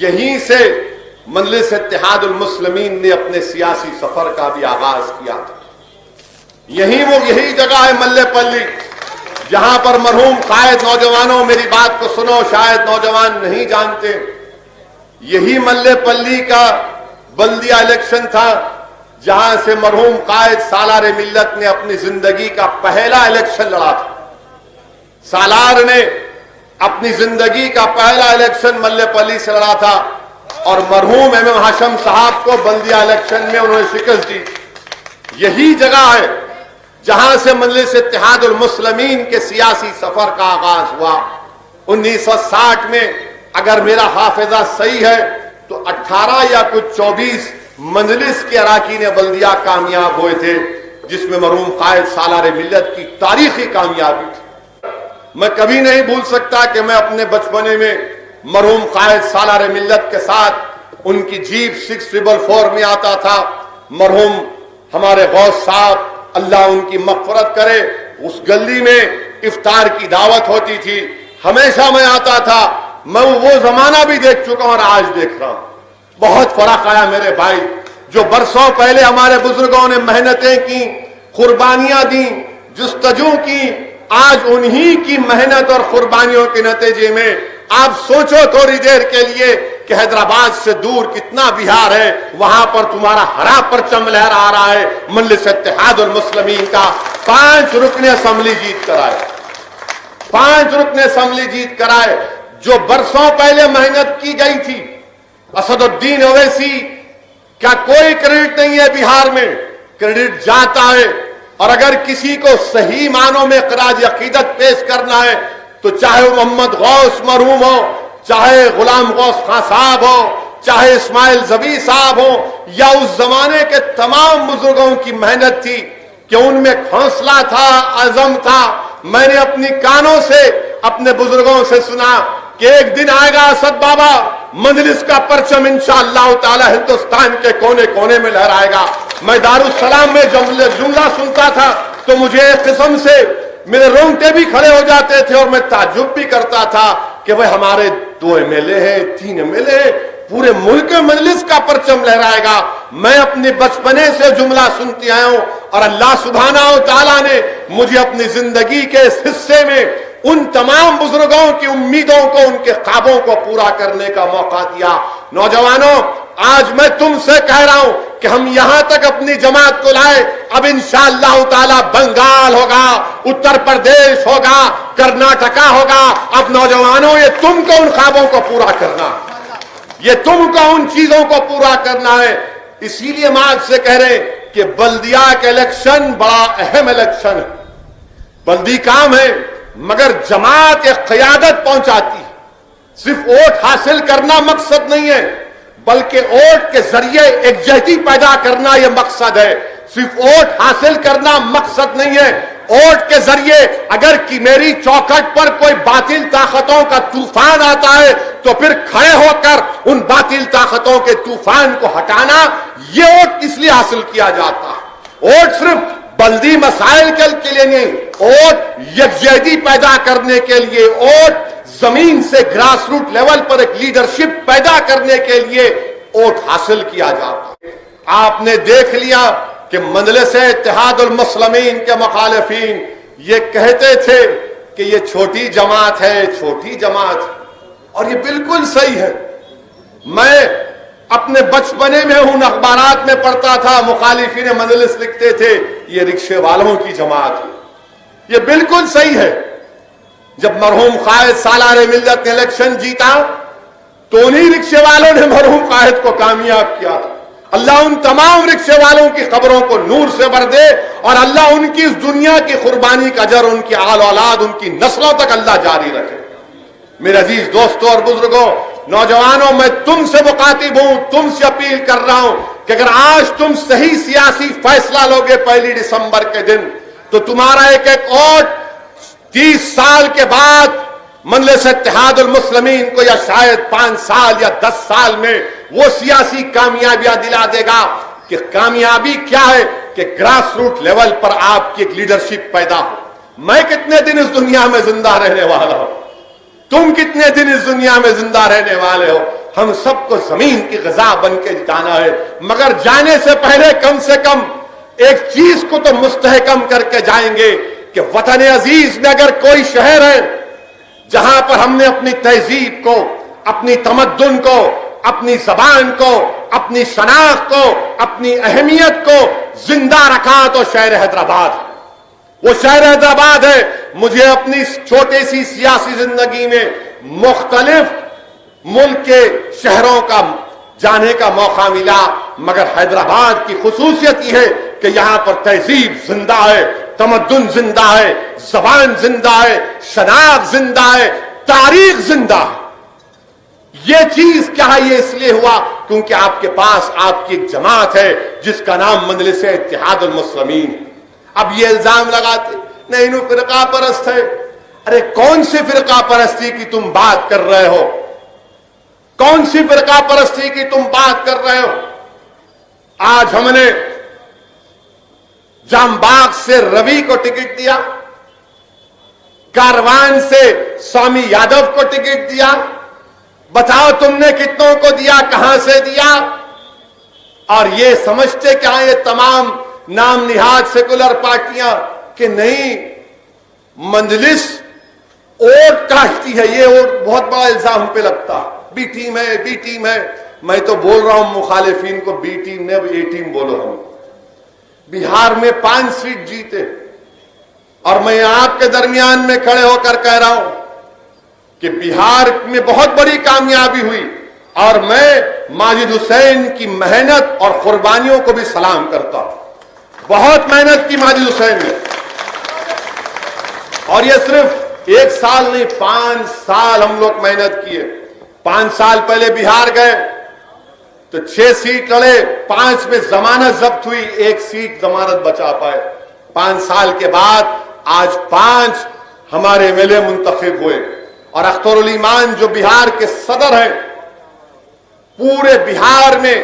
یہیں سے مجلس اتحاد المسلمین نے اپنے سیاسی سفر کا بھی آغاز کیا تھا. یہی جگہ ہے ملے پلی جہاں پر مرحوم قائد، نوجوانوں میری بات کو سنو، شاید نوجوان نہیں جانتے، یہی ملے پلی کا بلدیہ الیکشن تھا جہاں سے مرحوم قائد سالار ملت نے اپنی زندگی کا پہلا الیکشن لڑا تھا. سالار نے اپنی زندگی کا پہلا الیکشن ملے پلی سے لڑا تھا اور مرحوم ایم ایم ہاشم صاحب کو بلدیہ الیکشن میں انہوں نے شکست دی. یہی جگہ ہے جہاں سے مجلس اتحاد المسلمین کے سیاسی سفر کا آغاز ہوا. 1960 میں اگر میرا حافظہ صحیح ہے تو 18 یا کچھ 24 مجلس کے اراکین بلدیہ کامیاب ہوئے تھے، جس میں مرحوم قائد سالار ملت کی تاریخی کامیابی تھی. میں کبھی نہیں بھول سکتا کہ میں اپنے بچپنے میں مرحوم قائد سالار ملت کے ساتھ ان کی جیپ 644 میں آتا تھا. مرحوم ہمارے غوث صاحب اللہ ان کی مغفرت کرے، اس گلی میں افطار کی دعوت ہوتی تھی، ہمیشہ میں آتا تھا. میں وہ زمانہ بھی دیکھ چکا ہوں اور آج دیکھ رہا ہوں. بہت فرق آیا میرے بھائی. جو برسوں پہلے ہمارے بزرگوں نے محنتیں کی، قربانیاں دیں، جستجو کی، آج انہی کی محنت اور قربانیوں کے نتیجے میں آپ سوچو تھوڑی دیر کے لیے کہ حیدرآباد سے دور کتنا بہار ہے، وہاں پر تمہارا ہرا پرچم لہرا رہا ہے. مجلس اتحاد المسلمین کا 5 رکن اسمبلی جیت کر آئے، 5 رکن اسمبلی جیت کر آئے. جو برسوں پہلے محنت کی گئی تھی، اسد الدین اویسی کیا کوئی کریڈٹ نہیں ہے بہار میں؟ کریڈٹ جاتا ہے. اور اگر کسی کو صحیح معنوں میں خراج عقیدت پیش کرنا ہے تو چاہے وہ محمد غوث مرحوم ہو، چاہے غلام غوث خان صاحب ہو، چاہے اسماعیل زبی صاحب ہو، یا اس زمانے کے تمام بزرگوں کی محنت تھی کہ ان میں حوصلہ تھا، عزم تھا. میں نے اپنی کانوں سے اپنے بزرگوں سے سنا کہ ایک دن آئے گا اسد بابا، مجلس کا پرچم انشاءاللہ تعالی ہندوستان کے کونے کونے میں لہرائے گا. میں دارالسلام میں جملہ سنتا تھا تو مجھے ایک قسم سے میرے رونگٹے بھی کھڑے ہو جاتے تھے اور میں تعجب بھی کرتا تھا کہ وہ ہمارے 2 MLA ہیں، 3 MLA ہیں، پورے ملک میں مجلس کا پرچم لہرائے گا. میں اپنے بچپنے سے جملہ سنتی آیا ہوں اور اللہ سبحانہ و تعالیٰ نے مجھے اپنی زندگی کے اس حصے میں ان تمام بزرگوں کی امیدوں کو، ان کے خوابوں کو پورا کرنے کا موقع دیا. نوجوانوں، آج میں تم سے کہہ رہا ہوں کہ ہم یہاں تک اپنی جماعت کو لائے. اب انشاءاللہ تعالی بنگال ہوگا، اتر پردیش ہوگا، کرناٹکا ہوگا. اب نوجوانوں، یہ تم کو ان خوابوں کو پورا کرنا ہے، یہ تم کو ان چیزوں کو پورا کرنا ہے. اسی لیے ہم آج سے کہہ رہے ہیں کہ بلدیہ کا الیکشن بڑا اہم الیکشن ہے. بلدی کام ہے مگر جماعت ایک قیادت پہنچاتی ہے. صرف ووٹ حاصل کرنا مقصد نہیں ہے بلکہ ووٹ کے ذریعے یکجہتی پیدا کرنا یہ مقصد ہے. صرف ووٹ حاصل کرنا مقصد نہیں ہے. ووٹ کے ذریعے اگر کہ میری چوکھٹ پر کوئی باطل طاقتوں کا طوفان آتا ہے تو پھر کھڑے ہو کر ان باطل طاقتوں کے طوفان کو ہٹانا، یہ ووٹ اس لیے حاصل کیا جاتا ہے. ووٹ صرف بلدی مسائل کے لیے نہیں، ووٹ یکجہتی پیدا کرنے کے لیے، ووٹ زمین سے گراس روٹ لیول پر ایک لیڈرشپ پیدا کرنے کے لیے ووٹ حاصل کیا جاتا ہے. آپ نے دیکھ لیا کہ مجلس اتحاد المسلمین کے مخالفین یہ کہتے تھے کہ یہ چھوٹی جماعت ہے، چھوٹی جماعت، اور یہ بالکل صحیح ہے. میں اپنے بچپنے میں ہوں، اخبارات میں پڑھتا تھا، مخالفین مجلس لکھتے تھے یہ رکشے والوں کی جماعت ہے. یہ بالکل صحیح ہے. جب مرحوم قائد سالار ملت نے الیکشن جیتا تو انہی رکشے والوں نے مرحوم قائد کو کامیاب کیا. اللہ ان تمام رکشے والوں کی خبروں کو نور سے بھر دے اور اللہ ان کی اس دنیا کی قربانی کا اجر ان کی آل اولاد، ان کی نسلوں تک اللہ جاری رکھے. میرے عزیز دوستوں اور بزرگوں، نوجوانوں، میں تم سے مخاطب ہوں، تم سے اپیل کر رہا ہوں کہ اگر آج تم صحیح سیاسی فیصلہ لوگے 1 دسمبر کے دن تو تمہارا ایک ووٹ 30 سال کے بعد مجلس اتحاد المسلمین کو یا شاید 5 سال یا 10 سال میں وہ سیاسی کامیابیاں دلا دے گا. کہ کامیابی کیا ہے کہ گراس روٹ لیول پر آپ کی ایک لیڈرشپ پیدا ہو. میں کتنے دن اس دنیا میں زندہ رہنے والا ہوں، تم کتنے دن اس دنیا میں زندہ رہنے والے ہو. ہم سب کو زمین کی غذا بن کے جانا ہے، مگر جانے سے پہلے کم سے کم ایک چیز کو تو مستحکم کر کے جائیں گے کہ وطن عزیز میں اگر کوئی شہر ہے جہاں پر ہم نے اپنی تہذیب کو، اپنی تمدن کو، اپنی زبان کو، اپنی شناخت کو، اپنی اہمیت کو زندہ رکھا تو شہر حیدرآباد ہے۔ وہ شہر حیدرآباد ہے۔ مجھے اپنی چھوٹی سی سیاسی زندگی میں مختلف ملک کے شہروں کا جانے کا موقع ملا، مگر حیدرآباد کی خصوصیت یہ ہے کہ یہاں پر تہذیب زندہ ہے، تمدن زندہ ہے، زبان زندہ ہے، شناخت زندہ ہے، تاریخ زندہ ہے۔ یہ چیز کیا ہے؟ یہ اس لیے ہوا کیونکہ آپ کے پاس آپ کی ایک جماعت ہے جس کا نام مجلس اتحاد المسلمین ہے۔ اب یہ الزام لگاتے نہیں انہوں فرقہ پرست ہے۔ ارے کون سی فرقہ پرستی کی تم بات کر رہے ہو؟ کون سی فرقہ پرستی کی تم بات کر رہے ہو؟ آج ہم نے جام باغ سے روی کو ٹکٹ دیا، کاروان سے سوامی یادو کو ٹکٹ دیا، بتاؤ تم نے کتنوں کو دیا، کہاں سے دیا؟ اور یہ سمجھتے کہ یہ تمام نام نہاد سیکولر پارٹیاں کہ نہیں مجلس ووٹ کاٹتی ہے، یہ ووٹ بہت بڑا الزام پہ لگتا، بی ٹیم ہے، بی ٹیم ہے۔ میں تو بول رہا ہوں مخالفین کو بی ٹیم نے، اب اے ٹیم بولو۔ ہم بہار میں 5 سیٹ جیتے، اور میں آپ کے درمیان میں کھڑے ہو کر کہہ رہا ہوں کہ بہار میں بہت بڑی کامیابی ہوئی، اور میں ماجد حسین کی محنت اور قربانیوں کو بھی سلام کرتا ہوں۔ بہت محنت کی ماجد حسین نے، اور یہ صرف 1 سال نہیں، 5 سال ہم لوگ محنت کیے۔ 5 سال پہلے بہار گئے تو 6 سیٹ لڑے، 5 میں ضمانت ضبط ہوئی، 1 سیٹ ضمانت بچا پائے۔ 5 سال کے بعد آج 5 ہمارے ایم ایل اے منتخب ہوئے، اور اختر الایمان جو بہار کے صدر ہیں، پورے بہار میں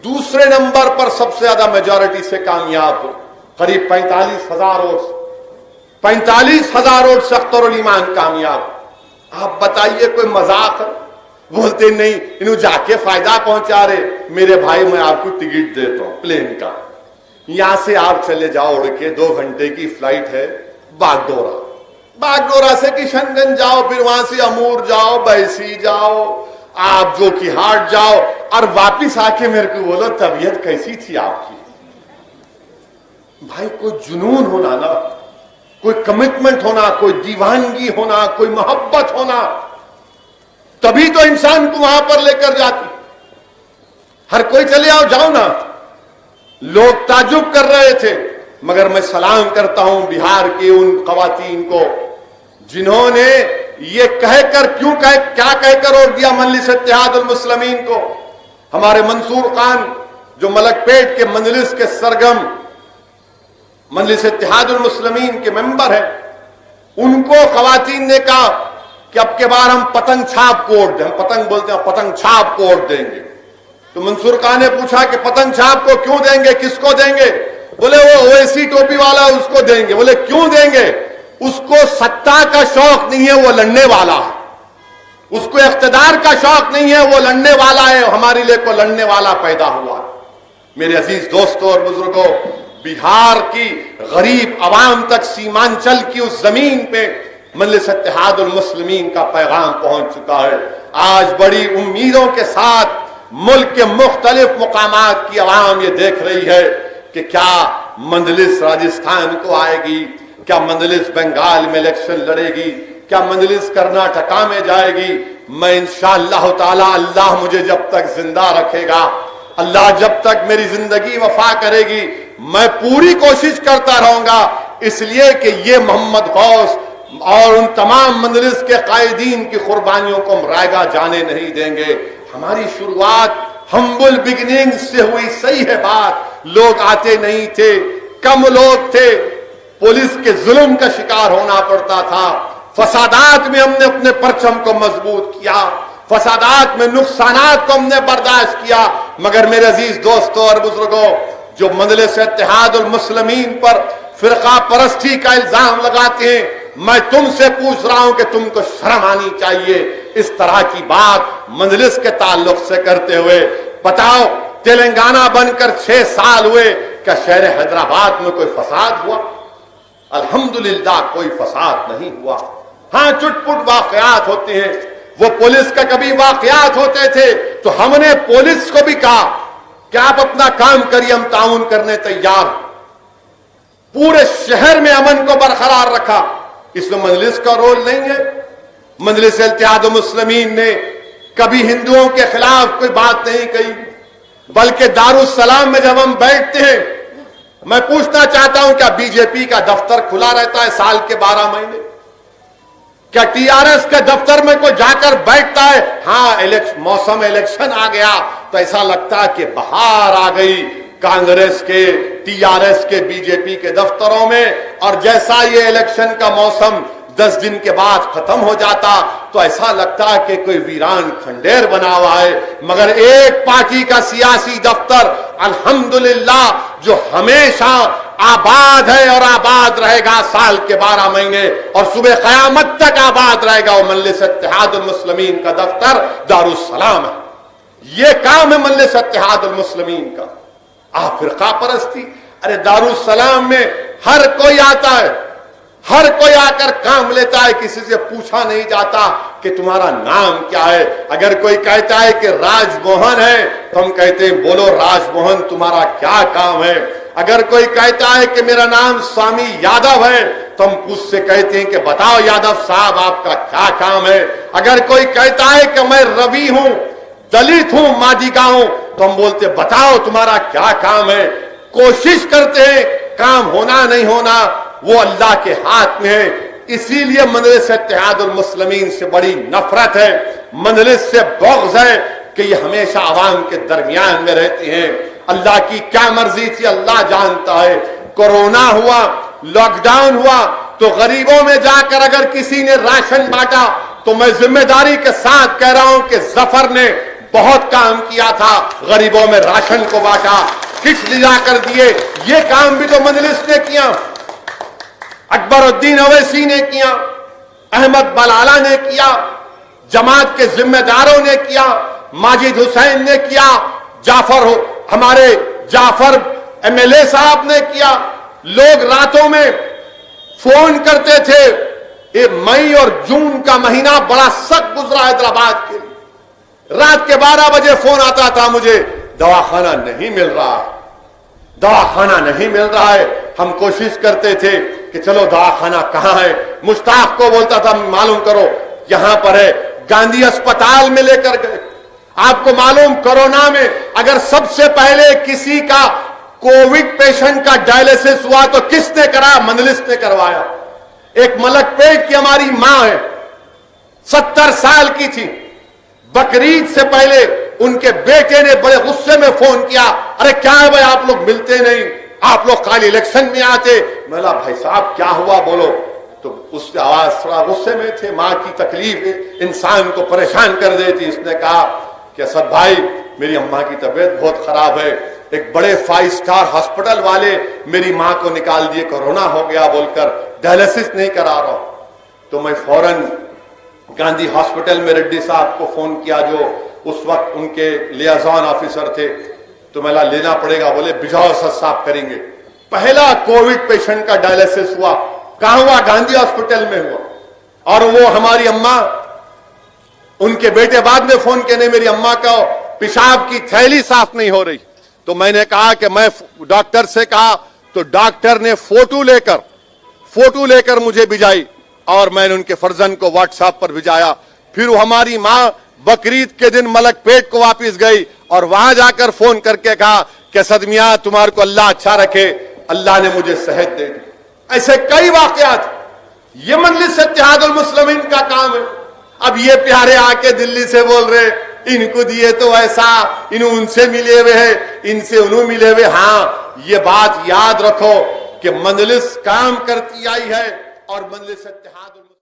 دوسرے نمبر پر سب سے زیادہ میجورٹی سے کامیاب ہو، قریب 45,000 ووٹ، 45,000 ووٹ سے اختر الایمان کامیاب۔ آپ بتائیے کوئی مذاق ہے؟ بولتے نہیں انہوں جا کے فائدہ پہنچا رہے۔ میرے بھائی میں آپ کو ٹکٹ دیتا ہوں پلین کا، یہاں سے آپ چلے جاؤ اڑ کے، 2 گھنٹے کی فلائٹ ہے، باگڈورا، باگڈورا سے کشن گنج جاؤ، پھر وہاں سے امور جاؤ، بیسی جاؤ، آپ جو کی ہاٹ جاؤ، اور واپس آ کے میرے کو بولو طبیعت کیسی تھی آپ کی۔ بھائی کوئی جنون ہونا نا، کوئی کمٹمنٹ ہونا، کوئی دیوانگی ہونا، کوئی محبت ہونا، تبھی تو انسان کو وہاں پر لے کر جاتی۔ ہر کوئی چلے آؤ، جاؤ نا۔ لوگ تعجب کر رہے تھے، مگر میں سلام کرتا ہوں بہار کی ان خواتین کو جنہوں نے یہ کہہ کر کیا کہہ کر روک دیا مجلس اتحاد المسلمین کو۔ ہمارے منصور خان جو ملک پیٹ کے مجلس کے سرگم مجلس اتحاد المسلمین کے ممبر ہیں، ان کو خواتین نے کہا کہ اب کے بار ہم پتنگ چھاپ کو ووٹ دیں، ہم پتنگ بولتے ہیں، پتنگ چھاپ کو ووٹ دیں گے۔ تو منصور خان نے پوچھا کہ پتنگ چھاپ کو کیوں دیں گے، کس کو دیں گے؟ بولے وہ اویسی ٹوپی والا اس کو دیں گے۔ بولے کیوں دیں گے؟ اس کو ستا کا شوق نہیں ہے، وہ لڑنے والا ہے۔ اس کو اقتدار کا شوق نہیں ہے، وہ لڑنے والا ہے، ہمارے لیے کو لڑنے والا پیدا ہوا۔ میرے عزیز دوستوں اور بزرگوں، بہار کی غریب عوام تک سیمانچل کی اس زمین پہ مجلس اتحاد المسلمین کا پیغام پہنچ چکا ہے۔ آج بڑی امیدوں کے ساتھ ملک کے مختلف مقامات کی عوام یہ دیکھ رہی ہے کہ کیا مجلس راجستھان کو آئے گی، کیا مجلس بنگال میں الیکشن لڑے گی، کیا مجلس کرناٹکا میں جائے گی۔ میں انشاءاللہ تعالی، اللہ مجھے جب تک زندہ رکھے گا، اللہ جب تک میری زندگی وفا کرے گی، میں پوری کوشش کرتا رہوں گا، اس لیے کہ یہ محمد غوث اور ان تمام مجلس کے قائدین کی قربانیوں کو ہم رائگاں جانے نہیں دیں گے۔ ہماری شروعات ہمبل بگننگ سے ہوئی، صحیح ہے بات، لوگ آتے نہیں تھے، کم لوگ تھے، پولیس کے ظلم کا شکار ہونا پڑتا تھا، فسادات میں ہم نے اپنے پرچم کو مضبوط کیا، فسادات میں نقصانات کو ہم نے برداشت کیا، مگر میرے عزیز دوستوں اور بزرگوں، جو مجلس اتحاد المسلمین پر فرقہ پرستی کا الزام لگاتے ہیں، میں تم سے پوچھ رہا ہوں کہ تم کو شرم آنی چاہیے اس طرح کی بات مجلس کے تعلق سے کرتے ہوئے. بتاؤ تلنگانہ بن کر 6 سال ہوئے, کیا شہر حیدرآباد میں کوئی فساد ہوا؟ الحمدللہ کوئی فساد نہیں ہوا. ہاں چٹ پٹ واقعات ہوتے ہیں, وہ پولیس کا کبھی واقعات ہوتے تھے تو ہم نے پولیس کو بھی کہا کہ آپ اپنا کام کریے, ہم تعاون کرنے تیار. پورے شہر میں امن کو برقرار رکھا. اس میں مجلس کا رول نہیں ہے. مجلس اتحاد المسلمین نے کبھی ہندوؤں کے خلاف کوئی بات نہیں کہی, بلکہ دارالسلام میں جب ہم بیٹھتے ہیں, میں پوچھنا چاہتا ہوں کیا بی جے پی کا دفتر کھلا رہتا ہے سال کے 12 مہینے؟ کیا ٹی آر ایس کے دفتر میں کوئی جا کر بیٹھتا ہے؟ ہاں موسم الیکشن آ گیا تو ایسا لگتا ہے کہ بہار آ گئی کانگریس کے, ٹی آر ایس کے, بی جے پی کے دفتروں میں. اور جیسا یہ الیکشن کا موسم 10 دن کے بعد ختم ہو جاتا تو ایسا لگتا کہ کوئی ویران کھنڈیر بنا ہوا ہے. مگر ایک پارٹی کا سیاسی دفتر الحمدللہ جو ہمیشہ آباد ہے اور آباد رہے گا سال کے 12 مہینے اور صبح قیامت تک آباد رہے گا, وہ مجلس اتحاد المسلمین کا دفتر دارالسلام ہے. یہ کام ہے مجلس اتحاد المسلمین کا. آپ فرقہ پرستی, ارے دارالسلام میں ہر کوئی آتا ہے, ہر کوئی آ کر کام لیتا ہے, کسی سے پوچھا نہیں جاتا کہ تمہارا نام کیا ہے. اگر کوئی کہتا ہے کہ راج موہن ہے تو ہم کہتے ہیں بولو راج موہن تمہارا کیا کام ہے. اگر کوئی کہتا ہے کہ میرا نام سوامی یادو ہے تو ہم اس سے کہتے ہیں کہ بتاؤ یادو صاحب آپ کا کیا کام ہے. اگر کوئی کہتا ہے کہ میں روی ہوں, دلت ہوں, مادیگا ہوں, تو ہم بولتے بتاؤ تمہارا کیا کام ہے. کوشش کرتے ہیں, کام ہونا نہیں ہونا وہ اللہ کے ہاتھ میں ہے. اسی لیے مجلس اتحاد المسلمین سے بڑی نفرت ہے, مجلس سے بغض ہے کہ یہ ہمیشہ عوام کے درمیان میں رہتے ہیں. اللہ کی کیا مرضی تھی اللہ جانتا ہے. کورونا ہوا, لاک ڈاؤن ہوا تو غریبوں میں جا کر اگر کسی نے راشن بانٹا تو میں ذمہ داری کے ساتھ کہہ رہا ہوں کہ ظفر نے بہت کام کیا تھا, غریبوں میں راشن کو بانٹا, کٹ لے جا کر دیے. یہ کام بھی تو مجلس نے کیا, اکبر الدین اویسی نے کیا, احمد بلالہ نے کیا, جماعت کے ذمہ داروں نے کیا, ماجد حسین نے کیا, ہمارے جعفر ایم ایل اے صاحب نے کیا. لوگ راتوں میں فون کرتے تھے. یہ مئی اور جون کا مہینہ بڑا سخت گزرا حیدرآباد کے لیے. رات کے 12 بجے فون آتا تھا مجھے, دواخانہ نہیں مل رہا ہے, دواخانہ نہیں مل رہا ہے. ہم کوشش کرتے تھے کہ چلو دواخانہ کہاں ہے. مشتاق کو بولتا تھا معلوم کرو یہاں پر ہے. گاندھی اسپتال میں لے کر گئے. آپ کو معلوم کورونا میں اگر سب سے پہلے کسی کا کووڈ پیشنٹ کا ڈائلیسس ہوا تو کس نے کرا؟ مجلس نے کروایا. ایک ملک پیٹ کی ہماری ماں ہے, 70 سال کی تھی. بقرعید سے پہلے ان کے بیٹے نے بڑے غصے میں فون کیا, ارے کیا ہے بھائی آپ لوگ ملتے نہیں, آپ لوگ خالی الیکشن میں آتے. میں بولا بھائی صاحب کیا ہوا بولو. تو اس کی آواز تھوڑا غصے میں تھے, ماں کی تکلیف انسان کو پریشان کر دیتی. اس نے کہا کہ اسد بھائی میری اماں کی طبیعت بہت خراب ہے, ایک بڑے 5 اسٹار ہاسپٹل والے میری ماں کو نکال دیے, کورونا ہو گیا بول کر ڈائلیسس نہیں کرا رہا. تو میں فوراً گاندھی ہاسپٹل میں ریڈی صاحب کو فون کیا جو اس وقت ان کے لیازان آفیسر تھے. تو میں لینا پڑے گا, بولے بجاؤ اسد صاحب کریں گے. پہلا کووڈ پیشنٹ کا ڈائلیسس ہوا کہاں ہوا؟ گاندھی ہاسپٹل میں ہوا. اور وہ ہماری اماں, ان کے بیٹے بعد میں فون کیا, نہیں میری اماں کا پیشاب کی تھیلی صاف نہیں ہو رہی. تو میں نے کہا کہ میں ڈاکٹر سے کہا, تو ڈاکٹر نے فوٹو لے کر مجھے بھیجائی اور میں نے ان کے فرزند کو واٹس ایپ پر بھیجایا. پھر وہ ہماری ماں بقرعید کے دن ملک پیٹ کو واپس گئی اور وہاں جا کر فون کر کے کہا کہ اسد میاں تمہارے کو اللہ اچھا رکھے, اللہ نے مجھے صحت دے دی. ایسے کئی واقعات. یہ مجلس اتحاد المسلمین کا کام ہے. اب یہ پیارے آ کے دلی سے بول رہے ان کو دیے تو ایسا, انہوں ان سے ملے ہوئے ہیں, ان سے انہوں ملے ہوئے. ہاں یہ بات یاد رکھو کہ مجلس کام کرتی آئی ہے اور مجلس اتحاد